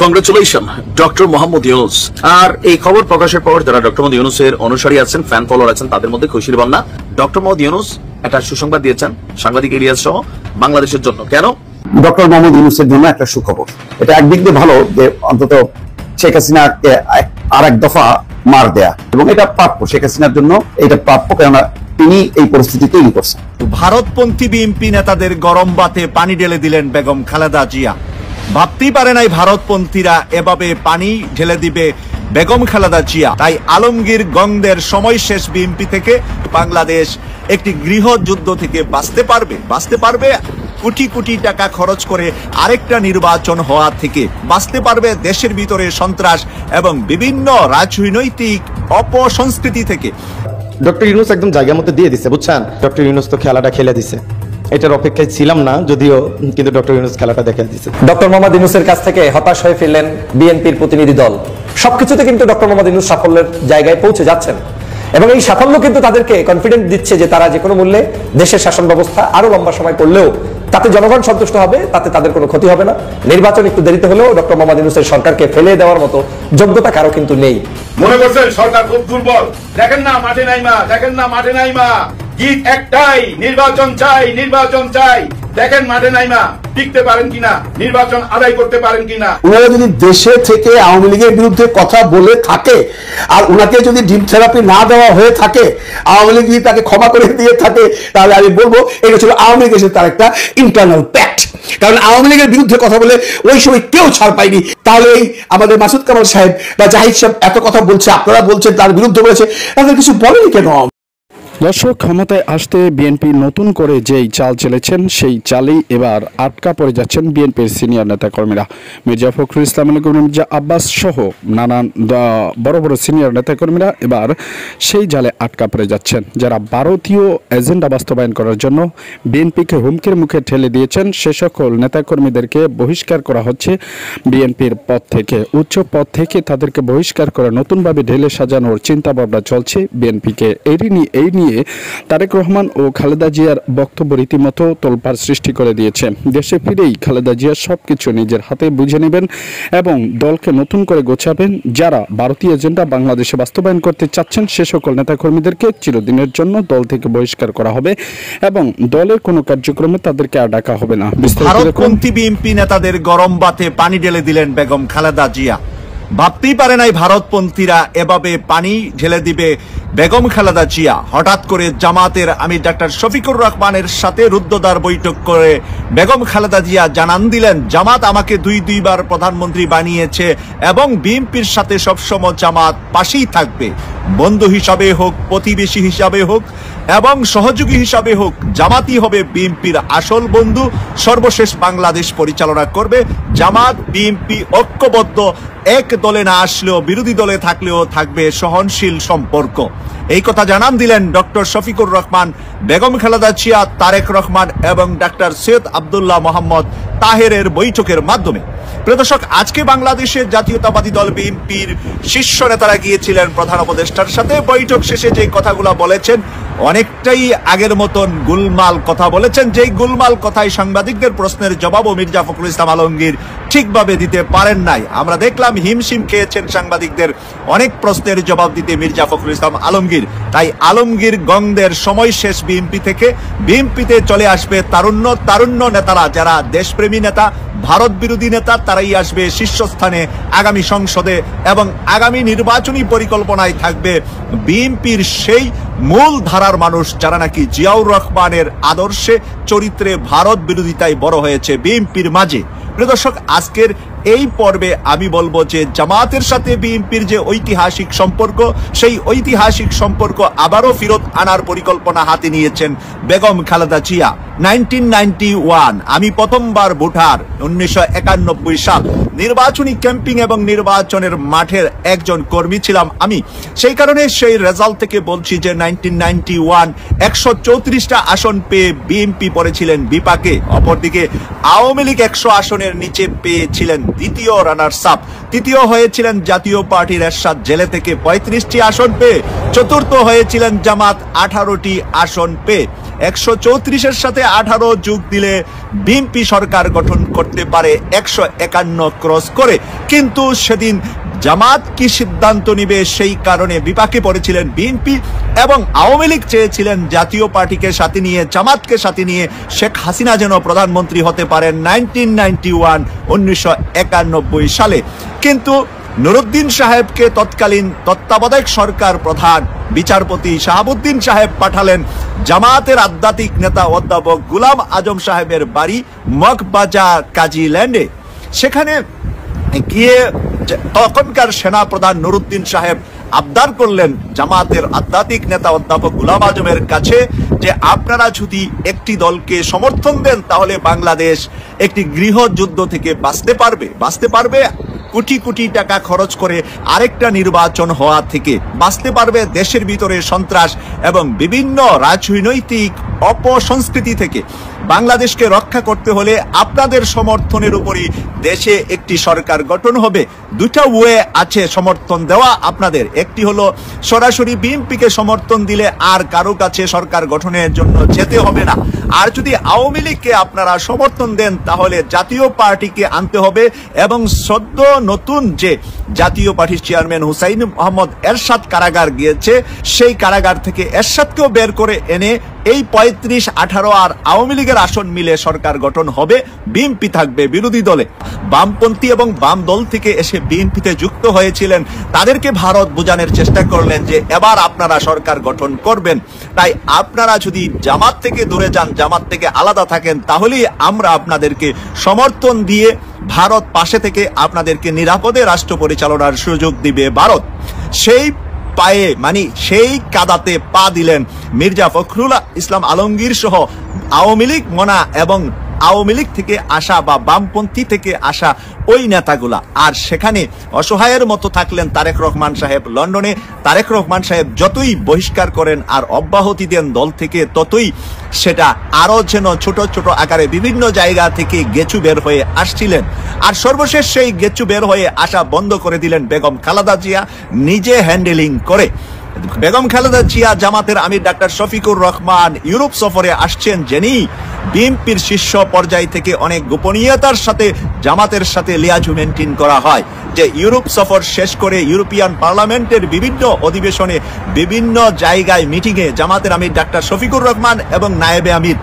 Congratulation doctor Mohammad Yunus. আর এই খবর প্রকাশের পর যারা ডক্টর মোহাম্মদ ইউনুসের অনুসারী আছেন, ফ্যান ফলোয়ার আছেন, তাদের মধ্যে খুশির বন্যা। ডক্টর মোহাম্মদ ইউনুস একটা সুসংবাদ দিয়েছেন সাংবাদিক ইলিয়াস সহ বাংলাদেশের জন্য। কেন? ডক্টর মোহাম্মদ ইউনুসের জন্য একটা সুখবর। এটা একদিক দিয়ে ভালো যে অন্তত শেখ হাসিনাকে আর এক দফা মার দেয়া, এবং এটা প্রাপ্য শেখ হাসিনার জন্য, এটা প্রাপ্য, কেননা তিনি এই পরিস্থিতি তৈরি করছেন। ভারতপন্থী বিএনপি নেতাদের গরম বাতে পানি ঢেলে দিলেন বেগম খালেদা জিয়া। ভাবতেই পারে নাই ভারতপন্থীরা এভাবে পানি ঢেলে দিবে বেগম খালেদা জিয়া। তাই আলমগীর গংদের সময় শেষ বিএনপি থেকে বাংলাদেশ একটি গৃহযুদ্ধ থেকে বাঁচতে পারবে কোটি কোটি টাকা খরচ করে আরেকটা নির্বাচন হওয়া থেকে বাঁচতে পারবে, দেশের ভিতরে সন্ত্রাস এবং বিভিন্ন রাজনৈতিক অপসংস্কৃতি থেকে। ডক্টর ইউনুস একদম জায়গা মতো দিয়ে দিচ্ছে, বুঝছেন? ডক্টর ইউনুস তো খেলাটা খেলে দিছে, এটার অপেক্ষায় ছিলাম না যদিও, কিন্তু ডক্টর ইউনুস খেলাটা দেখে দিচ্ছে। ডক্টর মোহাম্মদ ইউনুসের কাছ থেকে হতাশ হয়ে ফিরলেন বিএনপির প্রতিনিধি দল। সবকিছুতে কিন্তু ডক্টর মোহাম্মদ ইউনুস সাফল্যের জায়গায় পৌঁছে যাচ্ছেন, এবং এই সাফল্য কিন্তু তাদেরকে কনফিডেন্স দিচ্ছে যে তারা যে কোনো মূল্যে দেশের শাসন ব্যবস্থা আরো লম্বা সময় করলেও তাতে জনগণ সন্তুষ্ট হবে, তাতে তাদের কোনো ক্ষতি হবে না। নির্বাচন একটু দেরিতে হলেও ডক্টর মোহাম্মদ ইউনুসের সরকারকে ফেলে দেওয়ার মতো যোগ্যতা কারো কিন্তু নেই। মনে করছেন সরকার খুব দুর্বল? দেখেন না মাঠে নাইমা, গীত একটাই, নির্বাচন চাই। দেখেন মাঠে নাইমা টিকতে পারেন কিনা, নির্বাচন আদায় করতে পারেন কিনা। ওনারা যদি দেশে থেকে আওয়ামী লীগের বিরুদ্ধে কথা বলে থাকে, আর ওনাকে যদি ডিপ থেরাপি না দেওয়া হয়ে থাকে, আওয়ামী লীগ যদি তাকে ক্ষমা করে দিয়ে থাকে, তাহলে আমি বলবো এটা ছিল আওয়ামী লীগের সাথে তার একটা ইন্টারনাল প্যাক্ট। কারণ আওয়ামী লীগের বিরুদ্ধে কথা বলে ওই সময় কেউ ছাড় পায়নি। তাহলে এই আমাদের মাসুদ কামাল সাহেব বা জাহিদ সাহেব এত কথা বলছে, আপনারা বলছেন তার বিরুদ্ধে বলেছে, তাদের কিছু বলেনি কেন? দর্শক, ক্ষমতায় আসতে বিএনপি নতুন করে যেই চাল চলেছেন সেই চালেই এবার আটকা পড়ে যাচ্ছেন বিএনপির সিনিয়র নেতাকর্মীরা। মির্জা ফখরুল ইসলাম, মির্জা আব্বাস সহ নানান বড় বড় সিনিয়র নেতাকর্মীরা এবার সেই জালে আটকা পড়ে যাচ্ছেন, যারা ভারতীয় এজেন্ডা বাস্তবায়ন করার জন্য বিএনপিকে হুমকির মুখে ঠেলে দিয়েছেন। সে সকল নেতাকর্মীদেরকে বহিষ্কার করা হচ্ছে বিএনপির পদ থেকে, উচ্চ পদ থেকে তাদেরকে বহিষ্কার করে নতুনভাবে ঢেলে সাজানোর চিন্তা ভাবনা চলছে বিএনপিকে। এই নিয়ে তারেক রহমান ও খালেদা জিয়ার বক্তব্য রীতিমতো তোলপাড় সৃষ্টি করে দিয়েছে। দেশে ফিরেই খালেদা জিয়া সবকিছু নিজের হাতে বুঝে নেবেন এবং দলকে নতুন করে গোছাবেন। যারা ভারতীয় এজেন্ডা বাংলাদেশে বাস্তবায়ন করতে চাচ্ছেন সে সকল নেতাকর্মীদেরকে চিরদিনের জন্য দল থেকে বহিষ্কার করা হবে এবং দলের কোনো কার্যক্রমে তাদেরকে আর ডাকা হবে না। ভারতপন্থী বিএনপি নেতাদের গরম বাতে পানি ঢেলে দিলেন বেগম খালেদা জিয়া। ভাবতেই পারে নাই ভারতপন্থীরা এভাবে পানি ঢেলে দিবে বেগম খালেদা জিয়া। হঠাৎ করে জামাতের আমির ডাক্তার শফিকুর রহমানের সাথে রুদ্ধদ্বার বৈঠক করে বেগম খালেদা জিয়া জানান দিলেন, জামাত আমাকে দুইবার প্রধানমন্ত্রী বানিয়েছে এবং বিএনপির সাথে সবসময় জামাত পাশেই থাকবে, বন্ধু হিসাবে হোক, প্রতিবেশী হিসাবে হোক এবং সহযোগী হিসাবে হোক, জামাতই হবে বিএনপির আসল বন্ধু। সর্বশেষ বাংলাদেশ পরিচালনা করবে জামাত। বিএনপি ঐক্যবদ্ধ, এক দলে না আসলেও বিরোধী দলে থাকলেও থাকবে সহনশীল সম্পর্ক। এই কথা জানান দিলেন ডক্টর শফিকুর রহমান, বেগম খালেদা জিয়া, তারেক রহমান এবং ডাক্তার সৈয়দ আব্দুল্লাহ মোহাম্মদ তাহেরের বৈঠকের মাধ্যমে। প্রিয় দর্শক, আজকে বাংলাদেশের জাতীয়তাবাদী দল বিএনপির শীর্ষ নেতারা গিয়েছিলেন প্রধান উপদেষ্টার সাথে। বৈঠক শেষে যে কথাগুলো বলেছেন অনেকটাই আগের মতন গুলমাল কথা বলেছেন, যেই গুলমাল কথায় সাংবাদিকদের প্রশ্নের জবাবও মির্জা ফখরুল ইসলাম আলমগীর ঠিকভাবে দিতে পারেন নাই। আমরা দেখলাম হিমশিম খেয়েছেন সাংবাদিকদের অনেক প্রশ্নের জবাব দিতে মির্জা ফখরুল ইসলাম আলমগীর। তাই আলমগীর গংদের সময় শেষ বিএনপি থেকে। বিএনপিতে চলে আসবে তারুণ্য নেতারা, যারা দেশপ্রেমী নেতা, ভারত বিরোধী নেতা, তারাই আসবে শীর্ষস্থানে আগামী সংসদে এবং আগামী নির্বাচনী পরিকল্পনায় থাকবে বিএনপির সেই মূল ধারার মানুষ যারা নাকি জিয়াউর রহমানের আদর্শে, চরিত্রে, ভারত বিরোধিতায় বড় হয়েছে বিএনপির মাঝে। প্রিয় দর্শক, আজকের এই পর্বে আমি বলবো যে জামাতের সাথে বিএনপির যে ঐতিহাসিক সম্পর্ক, সেই ঐতিহাসিক সম্পর্ক আবারও ফেরত আনার পরিকল্পনা হাতে নিয়েছেন বেগম খালেদা জিয়া। 1991 আমি প্রথমবার ভোটার, 1991 সাল নির্বাচনী ক্যাম্পিং এবং নির্বাচনের মাঠের একজন কর্মী ছিলাম আমি। সেই কারণে সেই রেজাল্ট থেকে বলছি যে 1991 134টা আসন পেয়ে বিএনপি পড়েছিলেন বিপাকে। অপরদিকে আওয়ামী লীগ 100 আসনের নিচে পেয়েছিলেন দ্বিতীয় রানার্স আপ। তৃতীয় হয়েছিলেন জাতীয় পার্টির এরশাদ জেলে থেকে 35টি আসন পেয়ে। চতুর্থ হয়েছিলেন জামাত 18টি আসন পেয়ে। 134-এর সাথে 18 যোগ দিলে বিএনপি সরকার গঠন করতে পারে 151 ক্রস করে। কিন্তু সেদিন জামাত কি সিদ্ধান্ত নিবে সেই কারণে বিপাকে পড়েছিলেন বিএনপি, এবং আওয়ামী লীগ চেয়েছিলেন জাতীয় পার্টিকে সাথে নিয়ে, জামাতকে সাথে নিয়ে শেখ হাসিনা যেন প্রধানমন্ত্রী হতে পারেন 1991 সালে। কিন্তু নুরুদ্দিন সাহেবকে তৎকালীন তত্ত্বাবধায়ক সরকার প্রধান বিচারপতি শাহাবুদ্দিন সাহেব পাঠালেন জামাতের আধ্যাত্মিক নেতা অধ্যাপক গোলাম আজম সাহেবের বাড়ি মগবাজার কাজী ল্যান্ডে। সেখানে গিয়ে তখনকার সেনা প্রধান নুরুদ্দিন সাহেব আবদার করলেন জামাতের আধ্যাত্মিক নেতা অধ্যাপক গোলাম আজমের কাছে যে আপনারা যদি একটি দলকে সমর্থন দেন তাহলে বাংলাদেশ একটি গৃহযুদ্ধ থেকে বাঁচতে পারবে কোটি কোটি টাকা খরচ করে আরেকটা নির্বাচন হওয়া থেকে বাঁচতে পারবে, দেশের ভিতরে সন্ত্রাস এবং বিভিন্ন রাজনৈতিক অপসংস্কৃতি থেকে বাংলাদেশকে রক্ষা করতে হলে আপনাদের সমর্থনের উপরই দেশে একটি সরকার গঠন হবে। দুটা ওয়ে আছে সমর্থন দেওয়া আপনাদের, একটি হলো সরাসরি বিএনপিকে সমর্থন দিলে আর কারো কাছে সরকার গঠনের জন্য যেতে হবে না, আর যদি আওয়ামী লীগকে আপনারা সমর্থন দেন তাহলে জাতীয় পার্টিকে আনতে হবে, এবং সদ্য নতুন যে জাতীয় পার্টির চেয়ারম্যান হুসাইন মোহাম্মদ এরশাদ কারাগার গিয়েছে সেই কারাগার থেকে এরশাদকেও বের করে এনে এই 35-18 আর আওয়ামী লীগের আসন মিলে সরকার গঠন হবে, বিএনপি থাকবে বিরোধী দলে। বামপন্থী এবং বাম দল থেকে এসে বিএনপিতে যুক্ত হয়েছিলেন তাদেরকে ভারত বোঝানোর চেষ্টা করলেন যে এবার আপনারা সরকার গঠন করবেন, তাই আপনারা যদি জামাত থেকে দূরে যান, জামাত থেকে আলাদা থাকেন, তাহলেই আমরা আপনাদেরকে সমর্থন দিয়ে ভারত পাশে থেকে আপনাদেরকে নিরাপদে রাষ্ট্র পরিচালনার সুযোগ দিবে ভারত। সেই পায়ে সেই কাদাতে পা দিলেন মির্জা ফখরুল ইসলাম আলমগীর সহ আওয়ামী লীগ মনা এবং আওয়ামী লীগ থেকে আসা বা বামপন্থী থেকে আসা ওই নেতাগুলা। আর সেখানে অসহায়ের মতো থাকলেন তারেক রহমান সাহেব লন্ডনে। তারেক রহমান সাহেব যতই বহিষ্কার করেন আর অব্যাহতি দেন দল থেকে, ততই সেটা আরো যেন ছোট ছোট আকারে বিভিন্ন জায়গা থেকে গেছু বের হয়ে আসছিলেন। আর সর্বশেষ সেই গেছু বের হয়ে আসা বন্ধ করে দিলেন বেগম খালেদা জিয়া নিজে হ্যান্ডেলিং করে। বেগম খালেদা জিয়া জামাতের আমির ডাক্তার শফিকুর রহমান ইউরোপ সফরে আসছেন, যিনি বিএনপির শীর্ষ পর্যায় থেকে অনেক গোপনীয়তার সাথে জামাতের সাথে লিয়াজু মেনটেন করা হয়, যে ইউরোপ সফর শেষ করে ইউরোপিয়ান পার্লামেন্টের বিভিন্ন অধিবেশনে বিভিন্ন জায়গায় মিটিংয়ে জামাতের আমির ডাক্তার শফিকুর রহমান এবং নায়েবে আমির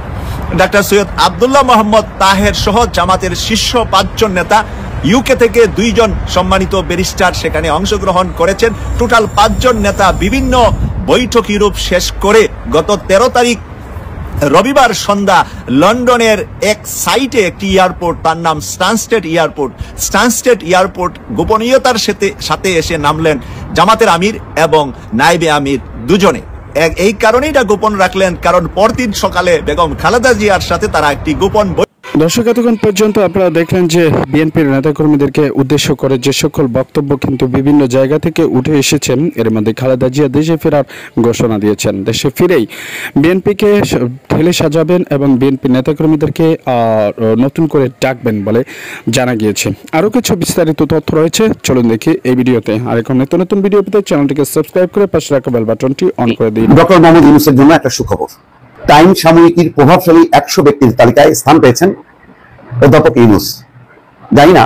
ডাক্তার সৈয়দ আব্দুল্লাহ মোহাম্মদ তাহের সহ জামাতের শীর্ষ 5 জন নেতা, ইউকে থেকে 2 জন সম্মানিত ব্যারিস্টার সেখানে অংশগ্রহণ করেছেন। টোটাল 5 জন নেতা বিভিন্ন বৈঠক ইউরোপ শেষ করে গত 13 তারিখ রবিবার সন্ধ্যা লন্ডনের এক সাইটে একটি এয়ারপোর্ট, তার নাম স্টানস্টেড এয়ারপোর্ট গোপনীয়তার সাথে এসে নামলেন জামাতের আমির এবং নায়েবে আমির দুজনে। এই কারণেই এটা গোপন রাখলেন, কারণ পরদিন সকালে বেগম খালেদা জিয়ার সাথে তারা একটি গোপন দর্শক, এতক্ষণ পর্যন্ত আপনারা দেখলেন যে বিএনপির নেতাকর্মীদেরকে উদ্দেশ্য করে যে সকল বক্তব্য কিন্তু বিভিন্ন জায়গা থেকে উঠে এসেছেন। এর মধ্যে খালেদা জিয়া দেশে ফেরার ঘোষণা দিয়েছেন, দেশে ফিরেই বিএনপিকে ঢেলে সাজাবেন এবং বিএনপি নেতাকর্মীদেরকে নতুন করে ডাকবেন বলে জানা গিয়েছে। আরও কিছু বিস্তারিত তথ্য রয়েছে, চলুন দেখি এই ভিডিওতে। আর এখন নতুন নতুন ভিডিও পেতে চ্যানেলটিকে সাবস্ক্রাইব করে পাশে রাখা বেল বাটনটি অন করে দিন। ডক্টর মোহাম্মদ ইউনূসের জন্য একটা সুখবর। টাইম সাময়িকীর প্রভাবশালী 100 ব্যক্তির তালিকায় স্থান পেয়েছেন অধ্যাপক ইউনূস। জানি না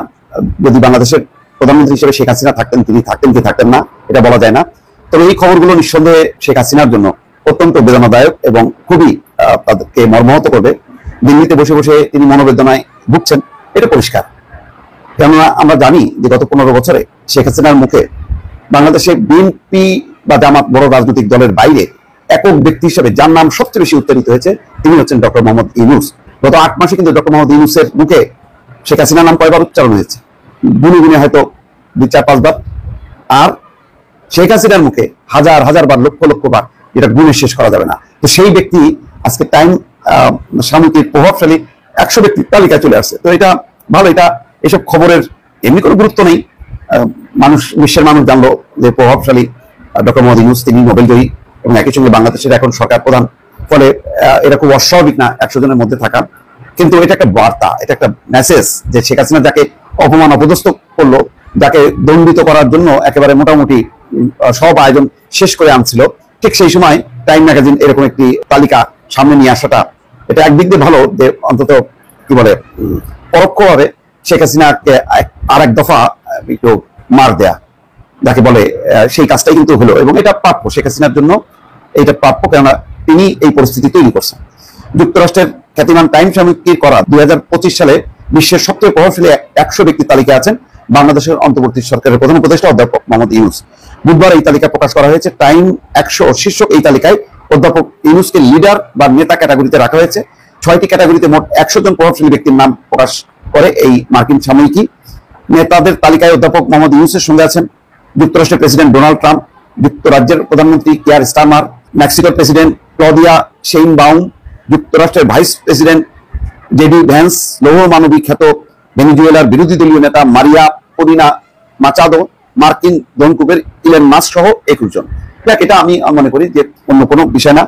যদি বাংলাদেশের প্রধানমন্ত্রী হিসেবে শেখ হাসিনা থাকতেন, তিনি থাকতেন কি থাকতেন না এটা বলা যায় না, তবে এই খবরগুলো নিঃসন্দেহে শেখ হাসিনার জন্য অত্যন্ত বেদনাদায়ক এবং খুবই তাদেরকে মর্মাহত করবে। দিল্লিতে বসে বসে তিনি মনোবেদনায় ভুগছেন, এটা পরিষ্কার। কেননা আমরা জানি যে গত 15 বছরে শেখ হাসিনার মুখে বাংলাদেশে বিএনপি বা জামাত বড় রাজনৈতিক দলের বাইরে একক ব্যক্তি হিসেবে যার নাম সবচেয়ে বেশি উচ্চারিত হয়েছে তিনি হচ্ছেন ডক্টর মোহাম্মদ ইউনূস। গত 8 মাসে কিন্তু ডক্টর মোহাম্মদ ইউনূসের মুখে শেখ হাসিনার নাম কয়বার উচ্চারণ হয়েছে? গুনে গুনে হয়তো 2-4-5 বার। আর শেখ হাসিনার মুখে হাজার হাজার বার, লক্ষ লক্ষ বার, এটা গুণে শেষ করা যাবে না। তো সেই ব্যক্তি আজকে টাইম সাময়িকীর প্রভাবশালী 100 ব্যক্তির তালিকায় চলে আসছে। তো এটা ভালো, এটা এসব খবরের এমনি কোনো গুরুত্ব নেই। বিশ্বের মানুষ জানলো যে প্রভাবশালী ডক্টর মোহাম্মদ ইউনূস তিনি নোবেল জয়ী এবং একই সঙ্গে বাংলাদেশের এখন সরকার প্রধান। ফলে এটা খুব অস্বাভাবিক না 100 জনের মধ্যে থাকা, কিন্তু এটা একটা বার্তা, এটা একটা মেসেজ যে শেখ হাসিনা যাকে অপমান অপদস্থ করলো, যাকে দণ্ডিত করার জন্য একেবারে মোটামুটি সব আয়োজন শেষ করে আনছিল, ঠিক সেই সময় টাইম ম্যাগাজিন এরকম একটি তালিকা সামনে নিয়ে আসাটা এটা একদিক দিয়ে ভালো, যে অন্তত কি বলে পরোক্ষভাবে শেখ হাসিনাকে আর এক দফা একটু মার দেয়া যাকে বলে, সেই কাজটাই কিন্তু হলো, এবং এটা প্রাপ্য শেখ হাসিনার জন্য, এটা প্রাপ্য, কেননা তিনি এই পরিস্থিতি তৈরি করছেন। যুক্তরাষ্ট্রের খ্যাতিমান টাইম সাময়িকীর করা 2025 সালে বিশ্বের সবচেয়ে প্রভাবশালী 100 ব্যক্তির তালিকা আছেন বাংলাদেশের অন্তর্বর্তী সরকারের প্রধান উপদেষ্টা অধ্যাপক মোহাম্মদ ইউনূস। বুধবার এই তালিকা প্রকাশ করা হয়েছে। টাইম 100 শীর্ষক এই তালিকায় অধ্যাপক ইউনূসকে লিডার বা নেতা ক্যাটাগরিতে রাখা হয়েছে। 6টি ক্যাটাগরিতে মোট 100 জন প্রভাবশালী ব্যক্তির নাম প্রকাশ করে এই মার্কিন সাময়িকী। নেতাদের তালিকায় অধ্যাপক মোহাম্মদ ইউনূসের সঙ্গে আছেন যুক্তরাষ্ট্রের প্রেসিডেন্ট ডোনাল্ড ট্রাম্প, যুক্তরাজ্যের প্রধানমন্ত্রী কিয়ার স্টারমার, মেক্সিকোর প্রেসিডেন্ট ক্লদিয়া শেইনবাউম, যুক্তরাষ্ট্রের ভাইস প্রেসিডেন্ট জেডি ভ্যান্স, লৌহ মানবী খ্যাত ভেনেজুয়েলার বিরোধী দলীয় নেতা মারিয়া করিনা মাচাদো, মার্কিন ধনকুবের ইলন মাস্ক সহ 21 জন। এটা আমি মনে করি যে অন্য কোনো বিষয় না,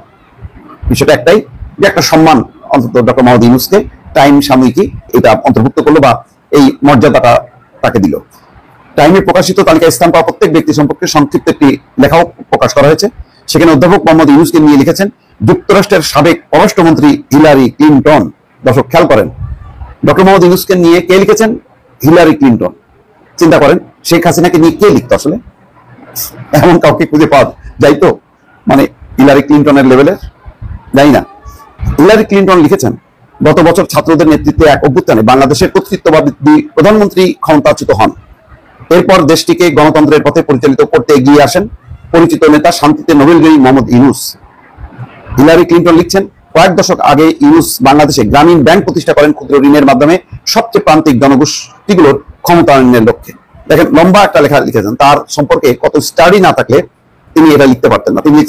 বিষয়টা একটাই যে একটা সম্মান অন্তত ডক্টর মোহাম্মদ ইউনূসকে টাইম সাময়িকী এটা অন্তর্ভুক্ত করলো বা এই মর্যাদাটা তাকে দিল। টাইমে প্রকাশিত তালিকায় স্থান পাওয়া প্রত্যেক ব্যক্তি সম্পর্কে সংক্ষিপ্ত একটি লেখাও প্রকাশ করা হয়েছে। সেখানে অধ্যাপক মোহাম্মদ ইউনূসকে নিয়ে লিখেছেন যুক্তরাষ্ট্রের সাবেক পররাষ্ট্রমন্ত্রী হিলারি ক্লিনটন। দর্শক খেয়াল করেন, ডক্টর মোহাম্মদ ইউনূসকে নিয়ে কে লিখেছেন? Hillary Clinton. চিন্তা করেন শেখ হাসিনাকে নিয়ে কে লিখতো আসলে? এমন কাউকে খুঁজে পাওয়া যাই তো, মানে হিলারি ক্লিনটনের লেভেলের? যাই না। হিলারি ক্লিনটন লিখেছেন গত বছর ছাত্রদের নেতৃত্বে এক অভ্যুত্থানে বাংলাদেশের কর্তৃত্ববাদী প্রধানমন্ত্রী ক্ষমতাচ্যুত হন। এরপর দেশটিকে গণতন্ত্রের পথে পরিচালিত করতে এগিয়ে আসেন পরিচিত নেতা, শান্তিতে নোবেলজয়ী মোহাম্মদ ইউনূস। হিলারি ক্লিনটন লিখছেন কয়েক দশক আগে ইউনূস বাংলাদেশে গ্রামীণ ব্যাংক প্রতিষ্ঠা করেন ক্ষুদ্র ঋণের মাধ্যমে সবচেয়ে প্রান্তিক জনগোষ্ঠীগুলোর ক্ষমতায়নের লক্ষ্যে। দেখেন লম্বা একটা লেখা লিখেছেন, তার সম্পর্কে কত স্টাডি না থাকলে তিনি এটা লিখতে পারতেন না। তিনি লিখছেন